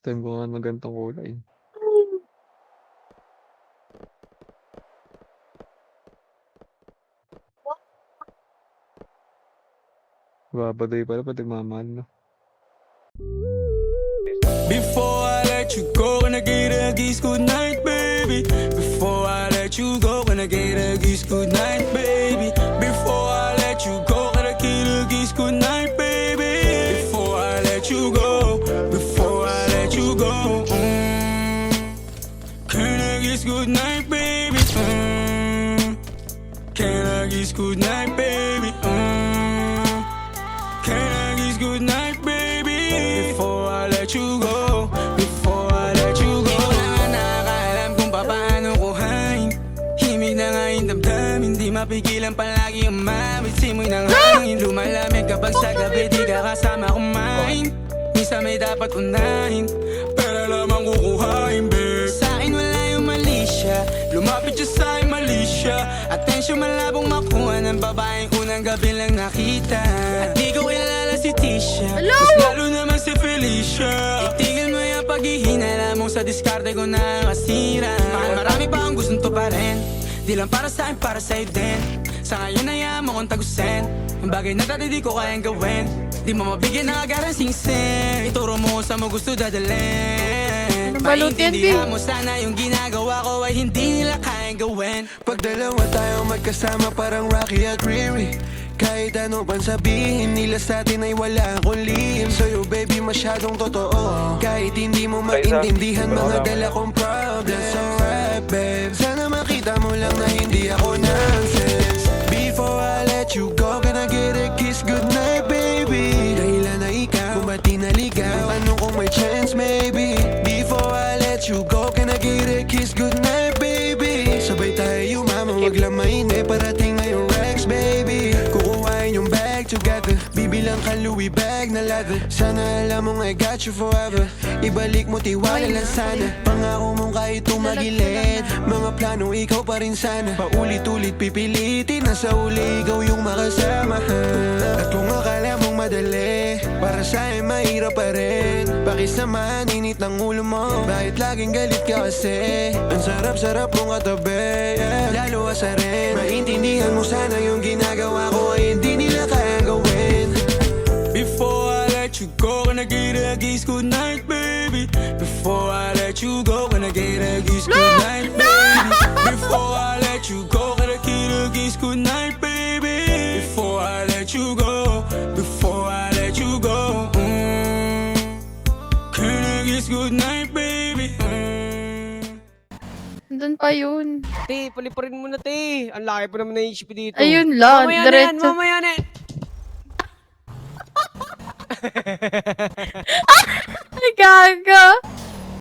time ko nga na ganitong kulay. Babadoy pala pag nagmamahal, no? Before I let you go, when I get a kiss good night, baby. Before I let you go, when I get a kiss good night, baby. Before I let you go, when I get a kiss good night, baby. Before I let you go, before I let you go, can I kiss good night, baby? Can I kiss good night, baby? Can I kiss good night, baby? Before I let you go, before I let you go. Di ko na nga nakakaalam kung paano kuhain. Himig na nga yung damdamin, di mapigilan palagi ang mawit. Simoy ng hangin, lumalamig kapag sa gabi di ka kasama kumain. Minsan may dapat unahin, pero lamang kukuhain, babe. Sa akin wala yung mali siya, lumapit siya sa akin mali siya. Atensyon malabong makuha ng babaeng unang gabi lang nakita. At di ko kilala si Tisha, mas lalo naman si Felicia. Itigil mo yung paghihinala mo sa diskarte ko na masira. Mahal marami pa ang gustong to pa rin, di lang para sa akin, para sa'yo din. Sa ngayon hayaan mo kong tagusin ang bagay na dati di ko kayang gawin. Di mo mabigyan ng agarang singsing, ituro mo sa mo gusto dadalhin. Maintindihan mo sana yung ginagawa ko ay hindi nila kayang gawin. Pag dalawa tayo magkasama parang Rocky at Riri, kahit ano pang sabihin nila sa atin ay wala akong lihim. Sa'yo baby masyadong totoo, kahit hindi mo maintindihan mga dala kong problems. Alright babe, sana makita mo lang na hindi ako nonsense. Before I let you go, can I get a kiss goodnight baby? Dahilan na ikaw, kung ba't di naligaw, ano kung may chance maybe? Before I let you go, can I get a kiss goodnight baby? Sabay tayo mama, wag lang maine, parating ngayong Rex baby. Kukuhain yung bag together, bibilang ka Louis bag na leather. Sana alam mong I got you forever, ibalik mo tiwala lang sana. Pangako mong kahit tumagilid, mga plano ikaw pa rin sana. Paulit-ulit pipilitin, nasa uli ikaw yung makasama. At kung akala mong madali, para sa'yo mahirap pa rin. Pakisamahan, init ng ulo mo, bakit laging galit ka kasi? Ang sarap-sarap mong katabi, yeah. Lalo asa rin, maintindihan mo sana yung ginagawa ko ay hindi nila kayang gawin. Before I let you go, when I get a kiss good night, baby. Before I let you go, when I get a kiss good night, baby. Before I let you go, when I get a kiss good night, baby. Before I let you go, before I let you go, can I kiss good night, baby? Nandun pa yun. Te, paliparin mo na, te. Ang laki pa naman na HP dito. Ayun lang, Mamaya na yan, diretso. mamaya na yan. Ay, gaga.